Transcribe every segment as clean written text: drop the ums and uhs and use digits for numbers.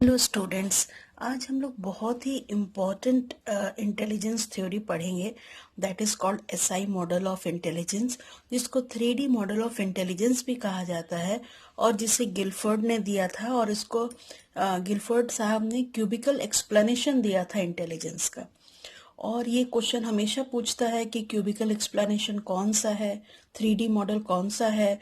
Hello students, आज हम लोग बहुत ही इम्पॉर्टेंट इंटेलिजेंस थ्योरी पढ़ेंगे that is called SI model of intelligence, जिसको 3D मॉडल ऑफ इंटेलिजेंस भी कहा जाता है और जिसे गिलफोर्ड ने दिया था और इसको गिलफोर्ड साहब ने क्यूबिकल एक्सप्लेनेशन दिया था इंटेलिजेंस का। और ये क्वेश्चन हमेशा पूछता है कि क्यूबिकल एक्सप्लेनेशन कौन सा है, 3D मॉडल कौन सा है,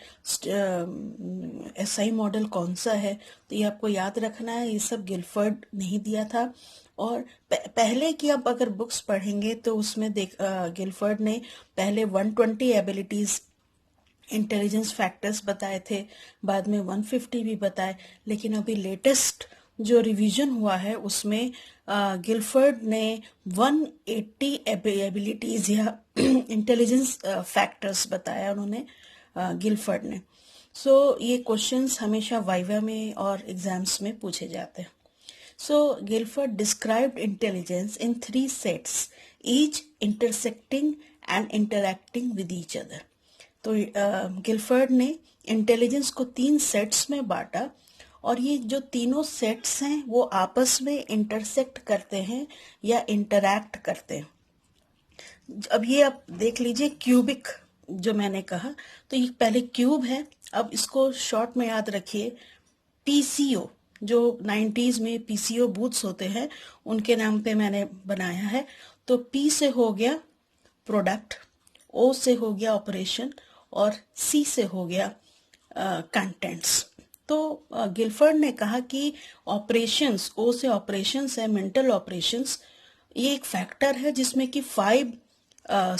एसआई मॉडल कौन सा है। तो ये आपको याद रखना है, ये सब गिलफर्ड नहीं दिया था। और पहले की आप अगर बुक्स पढ़ेंगे तो उसमें गिलफर्ड ने पहले 120 एबिलिटीज इंटेलिजेंस फैक्टर्स बताए थे, बाद में 150 भी बताए। लेकिन अभी लेटेस्ट जो रिवीजन हुआ है उसमें गिलफर्ड ने 180 एबिलिटीज या इंटेलिजेंस फैक्टर्स बताया उन्होंने, गिलफर्ड ने। सो ये क्वेश्चंस हमेशा वाइवा में और एग्जाम्स में पूछे जाते हैं। So Guilford described intelligence in 3 sets, each intersecting and interacting with each other. तो गिलफर्ड ने इंटेलिजेंस को 3 सेट्स में बांटा और ये जो तीनों सेट्स हैं वो आपस में इंटरसेक्ट करते हैं या इंटरैक्ट करते हैं। अब ये आप देख लीजिए, क्यूबिक जो मैंने कहा, तो ये पहले क्यूब है। अब इसको शॉर्ट में याद रखिए, पीसीओ, जो 90s में पीसीओ बूथ्स होते हैं उनके नाम पे मैंने बनाया है। तो पी से हो गया प्रोडक्ट, ओ से हो गया ऑपरेशन और सी से हो गया कंटेंट्स। तो गिलफर्ड ने कहा कि ऑपरेशंस, ओ से ऑपरेशंस है, मेंटल ऑपरेशंस, ये एक फैक्टर है जिसमें कि 5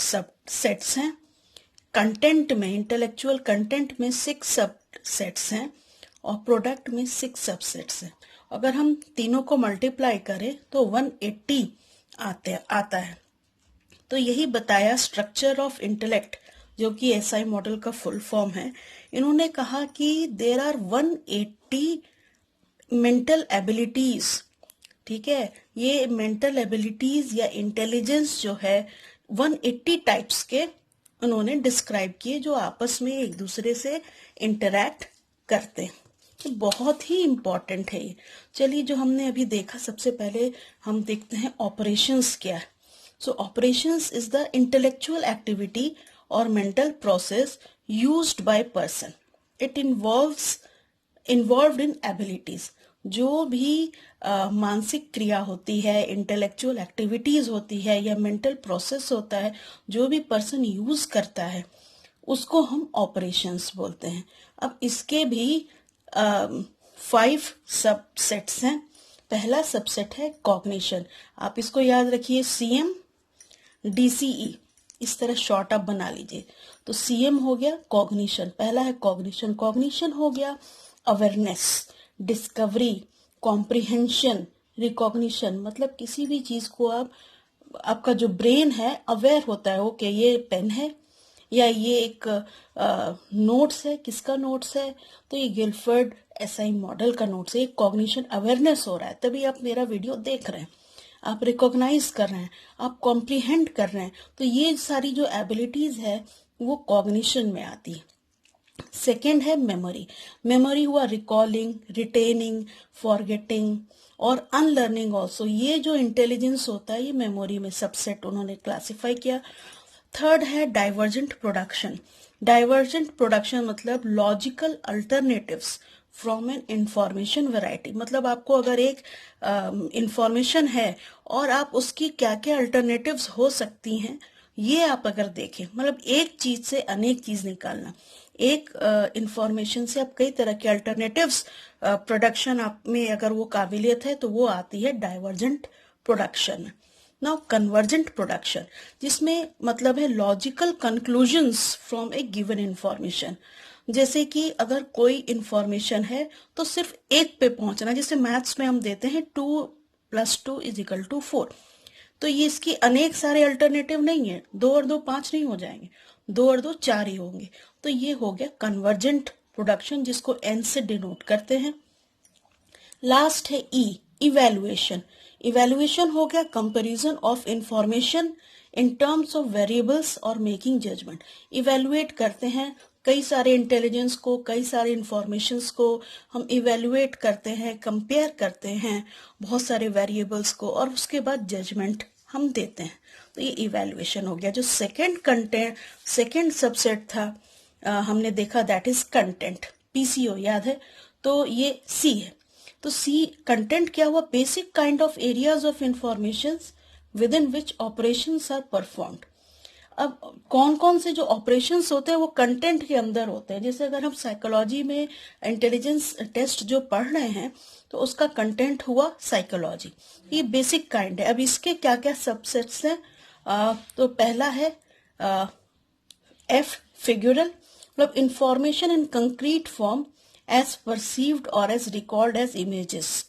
सब सेट्स हैं। कंटेंट में, इंटेलेक्चुअल कंटेंट में 6 सब सेट्स हैं और प्रोडक्ट में 6 सबसेट्स हैं। अगर हम तीनों को मल्टीप्लाई करें तो 180 आता है। तो यही बताया स्ट्रक्चर ऑफ इंटेलेक्ट, जो कि एसआई मॉडल का फुल फॉर्म है। इन्होंने कहा कि देयर आर 180 मेंटल एबिलिटीज। ठीक है, ये मेंटल एबिलिटीज या इंटेलिजेंस जो है 180 टाइप्स के उन्होंने डिस्क्राइब किए, जो आपस में एक दूसरे से इंटरैक्ट करते हैं। तो बहुत ही इंपॉर्टेंट है ये। चलिए, जो हमने अभी देखा, सबसे पहले हम देखते हैं ऑपरेशंस क्या है। So operations is the intellectual activity और mental process used by person. It involved in abilities. जो भी मानसिक क्रिया होती है, इंटेलेक्चुअल एक्टिविटीज होती है या मेंटल प्रोसेस होता है, जो भी पर्सन यूज करता है उसको हम ऑपरेशंस बोलते हैं। अब इसके भी 5 सबसेट्स हैं। पहला सबसेट है कॉग्निशन। आप इसको याद रखिए, CM DCE, इस तरह शॉर्ट अप बना लीजिए। तो CM हो गया कॉग्निशन, पहला है कॉग्निशन। कॉग्निशन हो गया अवेयरनेस, डिस्कवरी, कॉम्प्रिहेंशन, रिकॉग्निशन। मतलब किसी भी चीज को आपका जो ब्रेन है अवेयर होता है, ओके ये पेन है या ये एक नोट्स है, किसका नोट्स है, तो ये गिलफर्ड एसआई मॉडल का नोट्स है। कॉग्निशन अवेयरनेस हो रहा है, तभी आप मेरा वीडियो देख रहे हैं, आप रिकॉग्नाइज कर रहे हैं, आप कॉम्प्रिहेंड कर रहे हैं। तो ये सारी जो एबिलिटीज है वो कॉग्निशन में आती है। सेकेंड है मेमोरी। मेमोरी हुआ रिकॉलिंग, रिटेनिंग, फॉरगेटिंग और अनलर्निंग ऑल्सो। ये जो इंटेलिजेंस होता है ये मेमोरी में सबसेट उन्होंने क्लासिफाई किया। थर्ड है डाइवर्जेंट प्रोडक्शन। डाइवर्जेंट प्रोडक्शन मतलब logical alternatives from an information variety. मतलब आपको अगर एक इंफॉर्मेशन है और आप उसकी क्या क्या अल्टरनेटिव्स हो सकती हैं, ये आप अगर देखें, मतलब एक चीज से अनेक चीज निकालना। एक इंफॉर्मेशन से आप कई तरह के अल्टरनेटिव्स प्रोडक्शन आप में अगर वो काबिलियत है तो वो आती है divergent production. Now convergent production, जिसमें मतलब है logical conclusions from A given information. जैसे कि अगर कोई इंफॉर्मेशन है तो सिर्फ एक पे पहुंचना, जैसे मैथ्स में हम देते हैं 2 + 2 = 4। तो ये इसकी अनेक सारे अल्टरनेटिव नहीं है, 2 और 2 5 नहीं हो जाएंगे, 2 और 2 4 ही होंगे। तो ये हो गया कन्वर्जेंट प्रोडक्शन, जिसको N से डिनोट करते हैं। लास्ट है इवैल्यूएशन। इवैल्यूएशन हो गया comparison of information in terms of variables और मेकिंग जजमेंट। इवैल्यूएट करते हैं कई सारे इंटेलिजेंस को, कई सारे इंफॉर्मेशंस को हम इवेल्युएट करते हैं, कंपेयर करते हैं बहुत सारे वेरिएबल्स को, और उसके बाद जजमेंट हम देते हैं। तो ये इवेल्युएशन हो गया। जो सेकंड सबसेट था हमने देखा, दैट इज कंटेंट, पीसीओ याद है, तो ये सी है। तो सी कंटेंट क्या हुआ? Basic kind of areas of information within which operations are performed. अब कौन कौन से जो ऑपरेशंस होते हैं वो कंटेंट के अंदर होते हैं। जैसे अगर हम साइकोलॉजी में इंटेलिजेंस टेस्ट जो पढ़ रहे हैं तो उसका कंटेंट हुआ साइकोलॉजी, ये बेसिक काइंड है। अब इसके क्या क्या सबसेट्स हैं? तो पहला है एफ फिगुरल, मतलब information in concrete form as perceived और as record as images,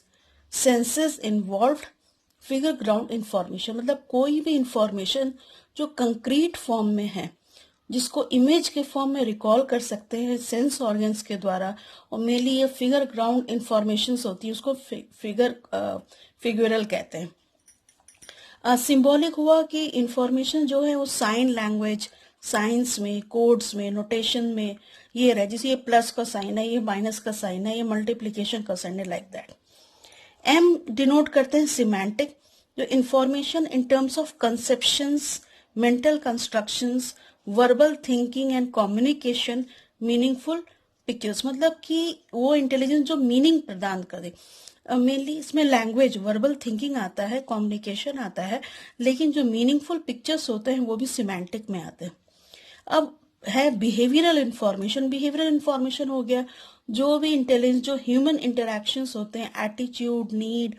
senses involved, figure ground information, मतलब कोई भी इंफॉर्मेशन जो कंक्रीट फॉर्म में है, जिसको इमेज के फॉर्म में रिकॉल कर सकते हैं सेंस ऑर्गन्स के द्वारा, और मेनली ये फिगर ग्राउंड इंफॉर्मेशन होती है, उसको फिगुरल कहते हैं। सिंबॉलिक हुआ कि इंफॉर्मेशन जो है वो साइन लैंग्वेज, साइंस में, कोड्स में, नोटेशन में ये रहे, जैसे ये प्लस का साइन है, ये माइनस का साइन है, ये मल्टीप्लीकेशन का साइन है, लाइक दैट। एम डिनोट करते हैं सिमेंटिक, जो information in terms of conceptions, mental constructions, verbal thinking and communication, meaningful pictures, मतलब कि वो इंटेलिजेंस जो मीनिंग प्रदान करे। मेनली इसमें लैंग्वेज, वर्बल थिंकिंग आता है, कम्युनिकेशन आता है, लेकिन जो मीनिंगफुल पिक्चर्स होते हैं वो भी सिमेंटिक में आते हैं। अब है बिहेवियरल इंफॉर्मेशन। बिहेवियरल इंफॉर्मेशन हो गया जो भी इंटेलिजेंस, जो ह्यूमन इंटरेक्शंस होते हैं, attitude, need,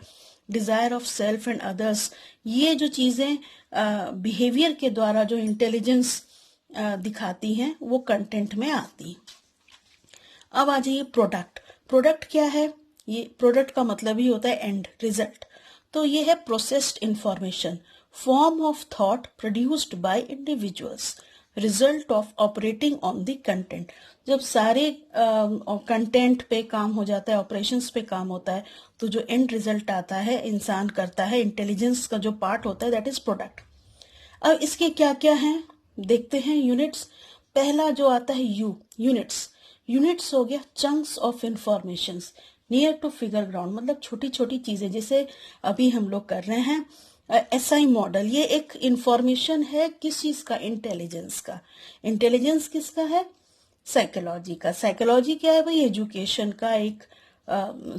desire of self and others, ये जो चीजें बिहेवियर के द्वारा जो इंटेलिजेंस दिखाती हैं वो कंटेंट में आती हैं। अब आ जाइए प्रोडक्ट। प्रोडक्ट क्या है? ये प्रोडक्ट का मतलब ही होता है एंड, रिजल्ट। तो ये है processed information, form of thought produced by individuals, result of operating on the content. जब सारे कंटेंट पे काम हो जाता है, ऑपरेशंस पे काम होता है, तो जो एंड रिजल्ट आता है, इंसान करता है, इंटेलिजेंस का जो पार्ट होता है, दैट इज प्रोडक्ट। अब इसके क्या क्या हैं देखते हैं। यूनिट्स, पहला जो आता है यूनिट्स। यूनिट्स हो गया chunks of information near to figure ground, मतलब छोटी छोटी चीजें, जैसे अभी हम लोग कर रहे हैं एसआई मॉडल। ये एक इंफॉर्मेशन है किस चीज का? इंटेलिजेंस का। इंटेलिजेंस किसका है? साइकोलॉजी का। साइकोलॉजी क्या है भाई? एजुकेशन का एक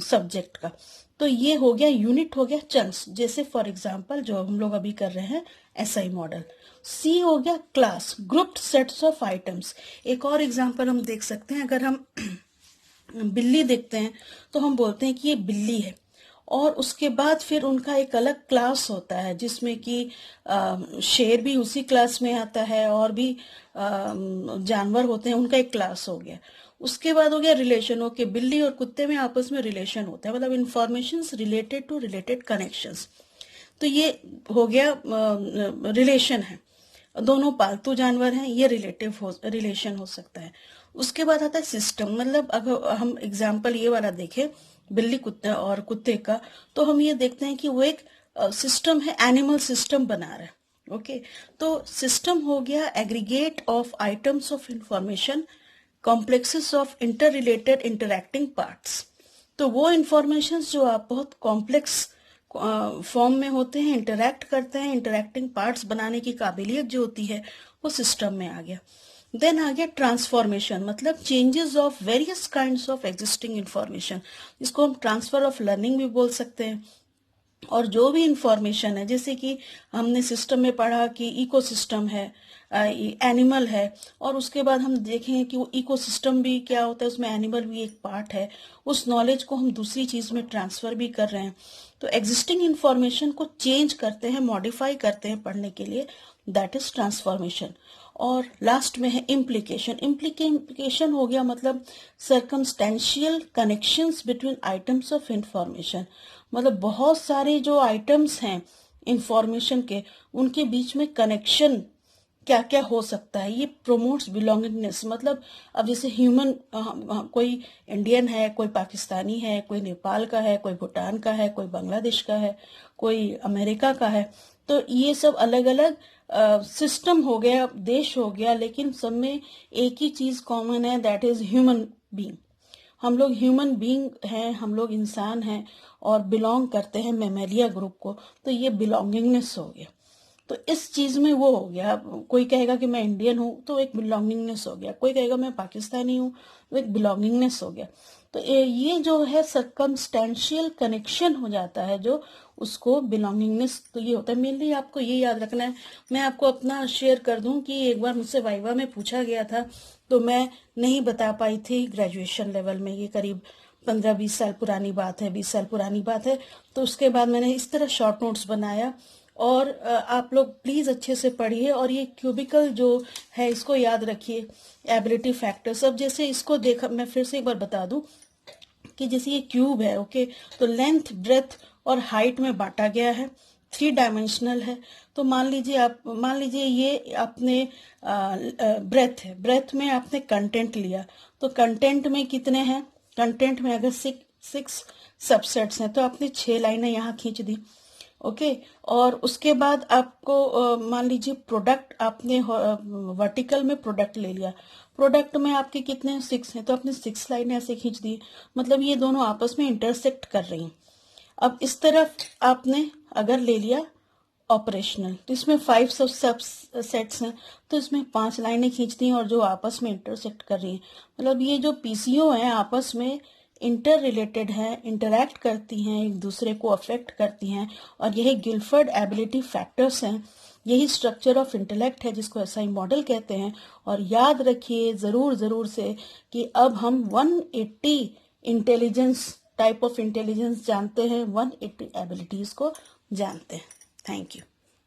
सब्जेक्ट का। तो ये हो गया यूनिट, हो गया चंक्स, जैसे फॉर एग्जांपल जो हम लोग अभी कर रहे हैं एसआई मॉडल। सी हो गया class, grouped sets of items. एक और एग्जांपल हम देख सकते हैं, अगर हम बिल्ली देखते हैं तो हम बोलते हैं कि ये बिल्ली है, और उसके बाद फिर उनका एक अलग क्लास होता है जिसमें कि शेर भी उसी क्लास में आता है, और भी जानवर होते हैं, उनका एक क्लास हो गया। उसके बाद हो गया रिलेशन, ओके, बिल्ली और कुत्ते में आपस में रिलेशन होता है, मतलब information related to related connections. तो ये हो गया रिलेशन है, दोनों पालतू जानवर हैं, ये रिलेशन हो सकता है। उसके बाद आता है सिस्टम, मतलब अगर हम एग्जाम्पल ये वाला देखें बिल्ली कुत्ते और कुत्ते का, तो हम ये देखते हैं कि वो एक सिस्टम है, एनिमल सिस्टम बना रहा है। ओके, तो सिस्टम हो गया aggregate of items of information, complexes of inter related interacting parts. तो वो इंफॉर्मेशन जो आप बहुत कॉम्प्लेक्स फॉर्म में होते हैं, इंटरैक्ट करते हैं, इंटरैक्टिंग पार्ट्स बनाने की काबिलियत जो होती है वो सिस्टम में आ गया। देन आ गया ट्रांसफॉर्मेशन, मतलब changes of various kinds of existing information, इसको हम ट्रांसफर ऑफ लर्निंग भी बोल सकते हैं। और जो भी इंफॉर्मेशन है, जैसे कि हमने सिस्टम में पढ़ा कि इकोसिस्टम है, एनिमल है, और उसके बाद हम देखें कि वो इकोसिस्टम भी क्या होता है, उसमें एनिमल भी एक पार्ट है, उस नॉलेज को हम दूसरी चीज में ट्रांसफर भी कर रहे हैं। तो एग्जिस्टिंग इंफॉर्मेशन को चेंज करते हैं, मॉडिफाई करते हैं पढ़ने के लिए, दैट इज ट्रांसफॉर्मेशन। और लास्ट में है इम्प्लीकेशन। इम्प्लीकेशन हो गया मतलब circumstantial connections between items of information, मतलब बहुत सारे जो आइटम्स हैं इंफॉर्मेशन के, उनके बीच में कनेक्शन क्या क्या हो सकता है। ये प्रोमोट्स बिलोंगिंगनेस, मतलब अब जैसे ह्यूमन, कोई इंडियन है, कोई पाकिस्तानी है, कोई नेपाल का है, कोई भूटान का है, कोई बांग्लादेश का है, कोई अमेरिका का है, तो ये सब अलग अलग सिस्टम हो गया, देश हो गया, लेकिन सब में एक ही चीज कॉमन है, दैट इज ह्यूमन बीइंग। हम लोग ह्यूमन बीइंग हैं, हम लोग इंसान हैं और बिलोंग करते हैं मेमेलिया ग्रुप को। तो ये बिलोंगिंगनेस हो गया। तो इस चीज में वो हो गया, कोई कहेगा कि मैं इंडियन हूं तो एक बिलोंगिंगनेस हो गया, कोई कहेगा मैं पाकिस्तानी हूं तो एक बिलोंगिंगनेस हो गया। तो ये जो है सर्कमस्टेंशियल कनेक्शन हो जाता है, जो उसको बिलोंगिंगनेस, तो ये होता है। मेनली आपको ये याद रखना है। मैं आपको अपना शेयर कर दूं कि एक बार मुझसे वाइवा में पूछा गया था, तो मैं नहीं बता पाई थी ग्रेजुएशन लेवल में, ये करीब 15-20 साल पुरानी बात है, 20 साल पुरानी बात है। तो उसके बाद मैंने इस तरह शॉर्ट नोट्स बनाया, और आप लोग प्लीज अच्छे से पढ़िए, और ये क्यूबिकल जो है इसको याद रखिए, एबिलिटी फैक्टर्स। अब जैसे इसको देखा, मैं फिर से एक बार बता दूं कि जैसे ये क्यूब है, ओके, तो लेंथ, ब्रेथ और हाइट में बांटा गया है, 3 डायमेंशनल है। तो मान लीजिए ये आपने ब्रेथ है, ब्रेथ में आपने कंटेंट लिया, तो कंटेंट में कितने हैं, कंटेंट में अगर 6 सबसेट्स हैं तो आपने 6 लाइनें यहाँ खींच दी, ओके। और उसके बाद आपको मान लीजिए प्रोडक्ट, आपने वर्टिकल में प्रोडक्ट ले लिया, प्रोडक्ट में आपके कितने 6 हैं, तो आपने 6 लाइन ऐसे खींच दी, मतलब ये दोनों आपस में इंटरसेक्ट कर रही हैं। अब इस तरफ आपने अगर ले लिया ऑपरेशनल, तो इसमें 5 सब सेट्स हैं, तो इसमें 5 लाइनें खींच दी और जो आपस में इंटरसेक्ट कर रही हैं। मतलब ये जो पीसीओ हैं आपस में इंटर रिलेटेड हैं, इंटरैक्ट करती हैं, एक दूसरे को अफेक्ट करती हैं, और यही गिलफर्ड एबिलिटी फैक्टर्स हैं। यही स्ट्रक्चर ऑफ इंटेलेक्ट है, जिसको एसआई मॉडल कहते हैं। और याद रखिए जरूर से कि अब हम 180 इंटेलिजेंस, टाइप ऑफ इंटेलिजेंस जानते हैं, 180 एबिलिटीज को जानते हैं। Thank you.